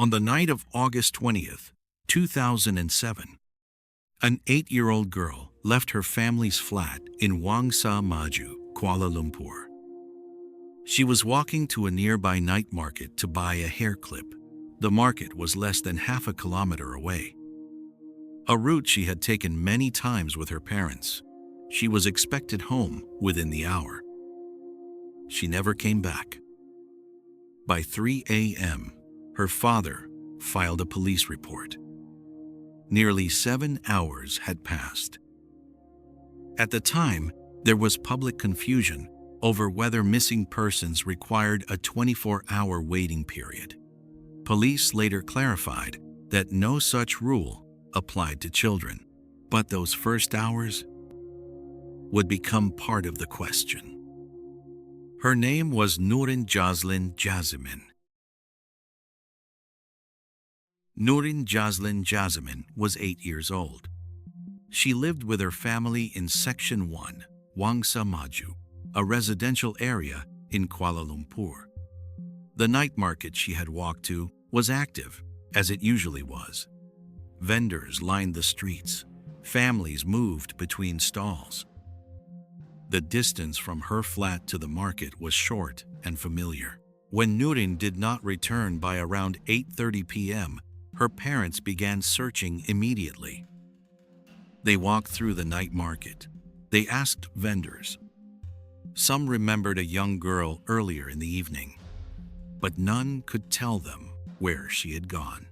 On the night of August 20th, 2007, an 8-year-old girl left her family's flat in Wangsa Maju, Kuala Lumpur. She was walking to a nearby night market to buy a hair clip. The market was less than half a kilometer away, a route she had taken many times with her parents. She was expected home within the hour. She never came back. By 3 a.m., her father filed a police report. Nearly 7 hours had passed. At the time, there was public confusion over whether missing persons required a 24-hour waiting period. Police later clarified that no such rule applied to children, but those first hours would become part of the question. Her name was Nurin Jazlin Jazimin. Nurin Jazlin Jazimin was 8 years old. She lived with her family in Section 1, Wangsa Maju, a residential area in Kuala Lumpur. The night market she had walked to was active, as it usually was. Vendors lined the streets. Families moved between stalls. The distance from her flat to the market was short and familiar. When Nurin did not return by around 8:30 p.m., her parents began searching immediately. They walked through the night market. They asked vendors. Some remembered a young girl earlier in the evening, but none could tell them where she had gone.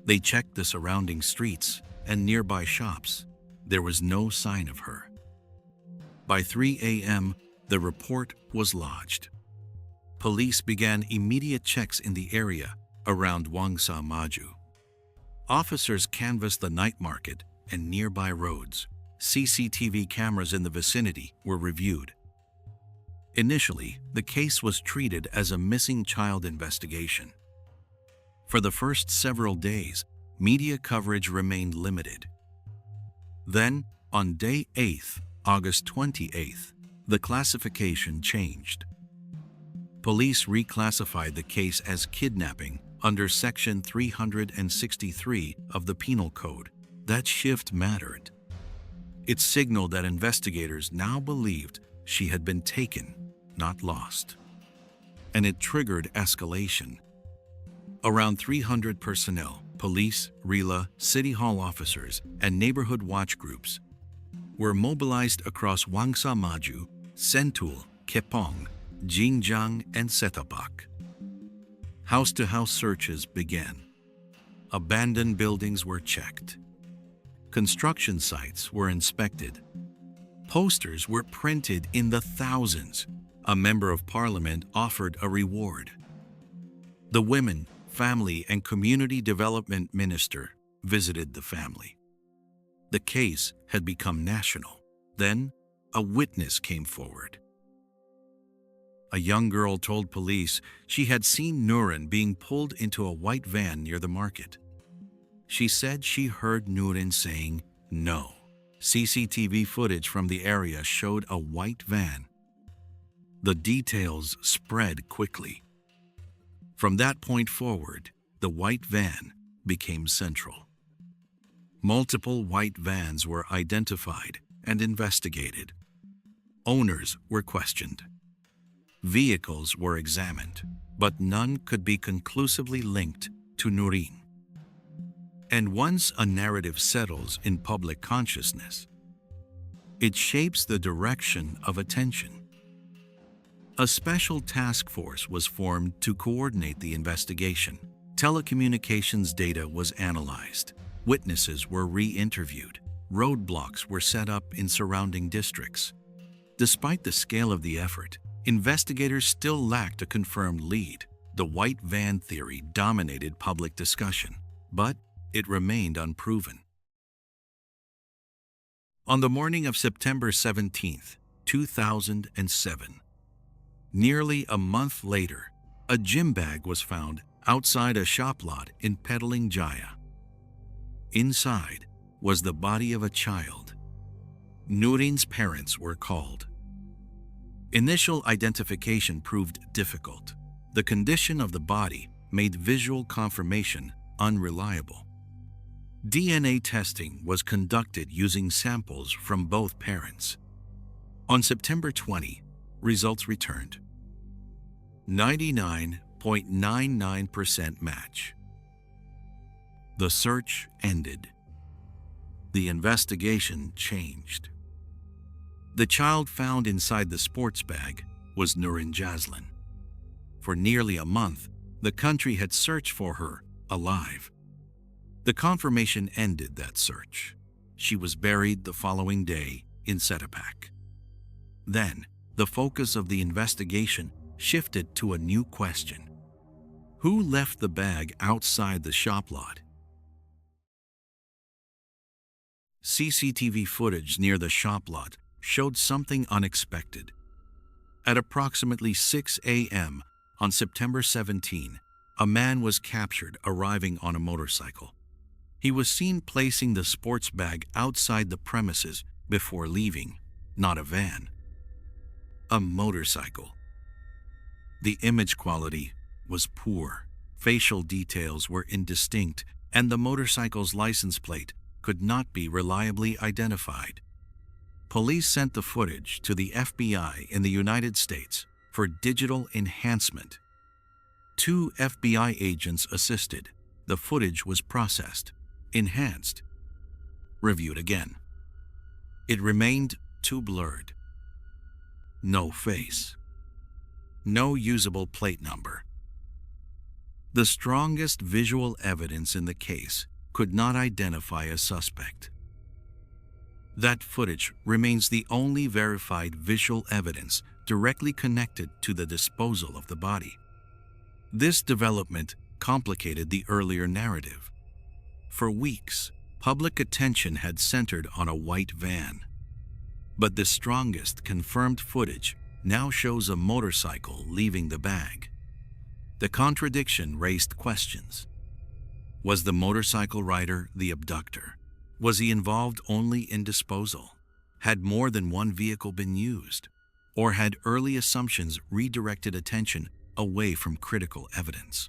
They checked the surrounding streets and nearby shops. There was no sign of her. By 3 a.m., the report was lodged. Police began immediate checks in the area around Wangsa Maju. Officers canvassed the night market and nearby roads. CCTV cameras in the vicinity were reviewed. Initially, the case was treated as a missing child investigation. For the first several days, media coverage remained limited. Then, on day 8th, August 28th, the classification changed. Police reclassified the case as kidnapping under Section 363 of the Penal Code. That shift mattered. It signaled that investigators now believed she had been taken, not lost. And it triggered escalation. Around 300 personnel, police, RILA, City Hall officers, and neighborhood watch groups were mobilized across Wangsa Maju, Sentul, Kepong, Jinjiang, and Setapak. House-to-house searches began. Abandoned buildings were checked. Construction sites were inspected. Posters were printed in the thousands. A member of parliament offered a reward. The Women, Family, and Community Development Minister visited the family. The case had become national. Then, a witness came forward. A young girl told police she had seen Nurin being pulled into a white van near the market. She said she heard Nurin saying, "No." CCTV footage from the area showed a white van. The details spread quickly. From that point forward, the white van became central. Multiple white vans were identified and investigated. Owners were questioned. Vehicles were examined, but none could be conclusively linked to Nurin. And once a narrative settles in public consciousness, it shapes the direction of attention. A special task force was formed to coordinate the investigation. Telecommunications data was analyzed. Witnesses were re-interviewed. Roadblocks were set up in surrounding districts. Despite the scale of the effort, investigators still lacked a confirmed lead. The white van theory dominated public discussion, but it remained unproven. On the morning of September 17, 2007, nearly a month later, a gym bag was found outside a shop lot in Petaling Jaya. Inside was the body of a child. Nurin's parents were called. Initial identification proved difficult. The condition of the body made visual confirmation unreliable. DNA testing was conducted using samples from both parents. On September 20, results returned. 99.99% match. The search ended. The investigation changed. The child found inside the sports bag was Nurin Jazlin. For nearly a month, the country had searched for her alive. The confirmation ended that search. She was buried the following day in Setapak. Then, the focus of the investigation shifted to a new question. Who left the bag outside the shop lot? CCTV footage near the shop lot showed something unexpected. At approximately 6 a.m. on September 17, a man was captured arriving on a motorcycle. He was seen placing the sports bag outside the premises before leaving, not a van. A motorcycle. The image quality was poor, facial details were indistinct, and the motorcycle's license plate could not be reliably identified. Police sent the footage to the FBI in the United States for digital enhancement. 2 FBI agents assisted. The footage was processed, enhanced, reviewed again. It remained too blurred. No face. No usable plate number. The strongest visual evidence in the case could not identify a suspect. That footage remains the only verified visual evidence directly connected to the disposal of the body. This development complicated the earlier narrative. For weeks, public attention had centered on a white van. But the strongest confirmed footage now shows a motorcycle leaving the bag. The contradiction raised questions. Was the motorcycle rider the abductor? Was he involved only in disposal? Had more than one vehicle been used? Or had early assumptions redirected attention away from critical evidence?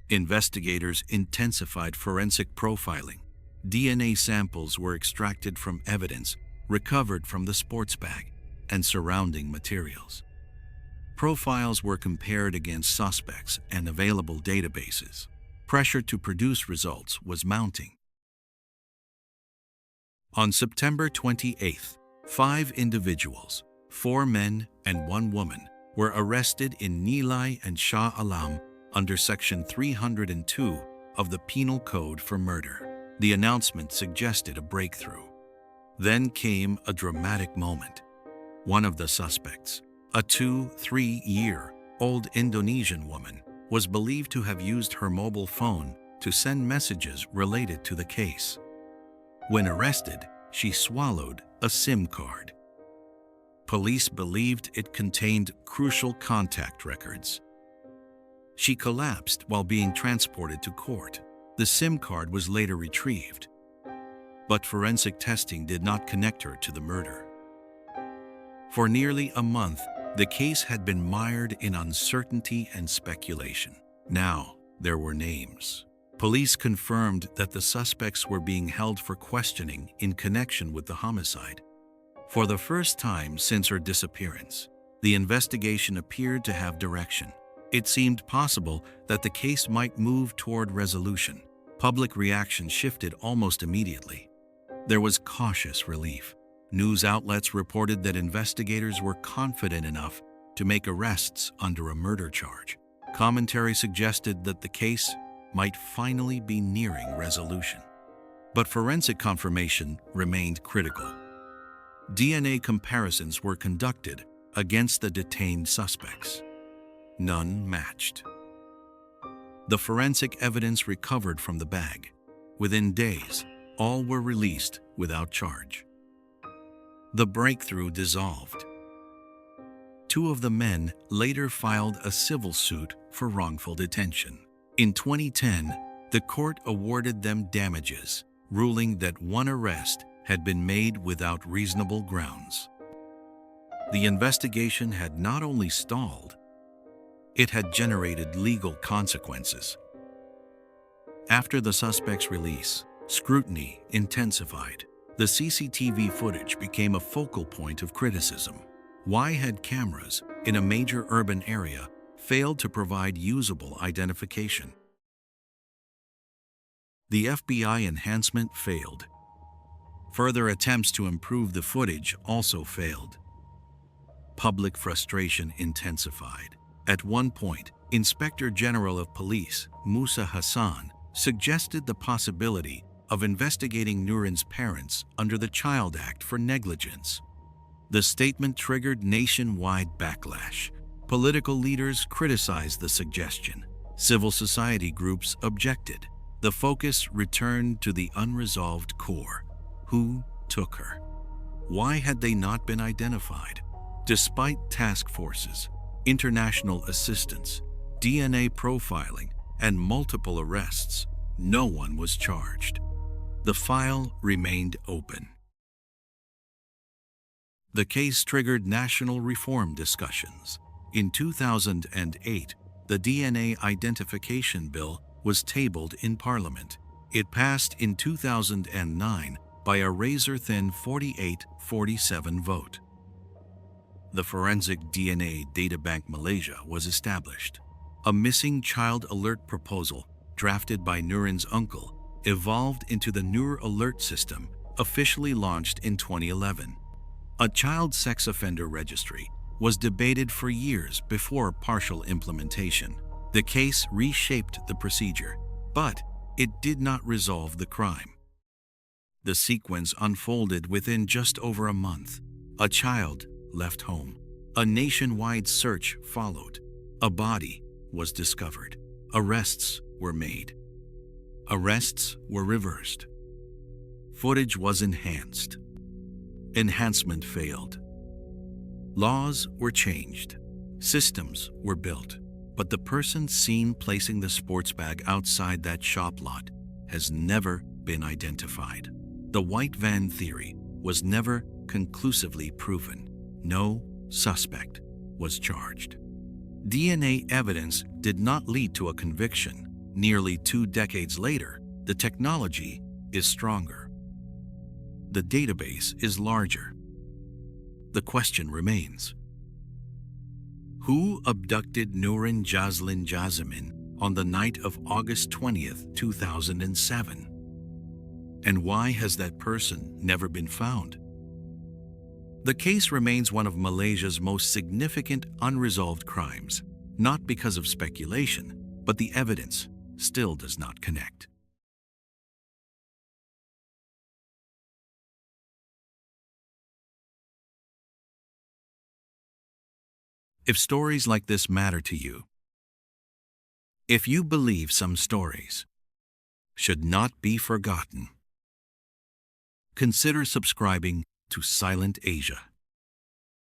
Investigators intensified forensic profiling. DNA samples were extracted from evidence recovered from the sports bag and surrounding materials. Profiles were compared against suspects and available databases. Pressure to produce results was mounting. On September 28th, 5 individuals, 4 men and 1 woman, were arrested in Nilai and Shah Alam under Section 302 of the Penal Code for murder. The announcement suggested a breakthrough. Then came a dramatic moment. One of the suspects, a 2-3-year-old Indonesian woman, was believed to have used her mobile phone to send messages related to the case. When arrested, she swallowed a SIM card. Police believed it contained crucial contact records. She collapsed while being transported to court. The SIM card was later retrieved, but forensic testing did not connect her to the murder. For nearly a month, the case had been mired in uncertainty and speculation. Now, there were names. Police confirmed that the suspects were being held for questioning in connection with the homicide. For the first time since her disappearance, the investigation appeared to have direction. It seemed possible that the case might move toward resolution. Public reaction shifted almost immediately. There was cautious relief. News outlets reported that investigators were confident enough to make arrests under a murder charge. Commentary suggested that the case might finally be nearing resolution. But forensic confirmation remained critical. DNA comparisons were conducted against the detained suspects. None matched. The forensic evidence recovered from the bag. Within days, all were released without charge. The breakthrough dissolved. 2 of the men later filed a civil suit for wrongful detention. In 2010, the court awarded them damages, ruling that 1 arrest had been made without reasonable grounds. The investigation had not only stalled, It had generated legal consequences. After the suspect's release, scrutiny intensified. The CCTV footage became a focal point of criticism. Why had cameras in a major urban area failed to provide usable identification? The FBI enhancement failed. Further attempts to improve the footage also failed. Public frustration intensified. At one point, Inspector General of Police Musa Hassan suggested the possibility of investigating Nurin's parents under the Child Act for negligence. The statement triggered nationwide backlash. Political leaders criticized the suggestion. Civil society groups objected. The focus returned to the unresolved core. Who took her? Why had they not been identified? Despite task forces, international assistance, DNA profiling, and multiple arrests, no one was charged. The file remained open. The case triggered national reform discussions. In 2008, the DNA Identification Bill was tabled in Parliament. It passed in 2009 by a razor-thin 48-47 vote. The Forensic DNA Databank Malaysia was established. A missing child alert proposal, drafted by Nurin's uncle, evolved into the NUR Alert system, officially launched in 2011. A child sex offender registry was debated for years before partial implementation. The case reshaped the procedure, but it did not resolve the crime. The sequence unfolded within just over a month. A child left home. A nationwide search followed. A body was discovered. Arrests were made. Arrests were reversed. Footage was enhanced. Enhancement failed. Laws were changed. Systems were built. But the person seen placing the sports bag outside that shop lot has never been identified. The white van theory was never conclusively proven. No suspect was charged. DNA evidence did not lead to a conviction. Nearly 2 decades later, the technology is stronger. The database is larger. The question remains: who abducted Nurin Jazlin Jazimin on the night of August 20th, 2007? And why has that person never been found? The case remains one of Malaysia's most significant unresolved crimes, not because of speculation, but the evidence still does not connect. If stories like this matter to you, if you believe some stories should not be forgotten, consider subscribing to SilentAsia.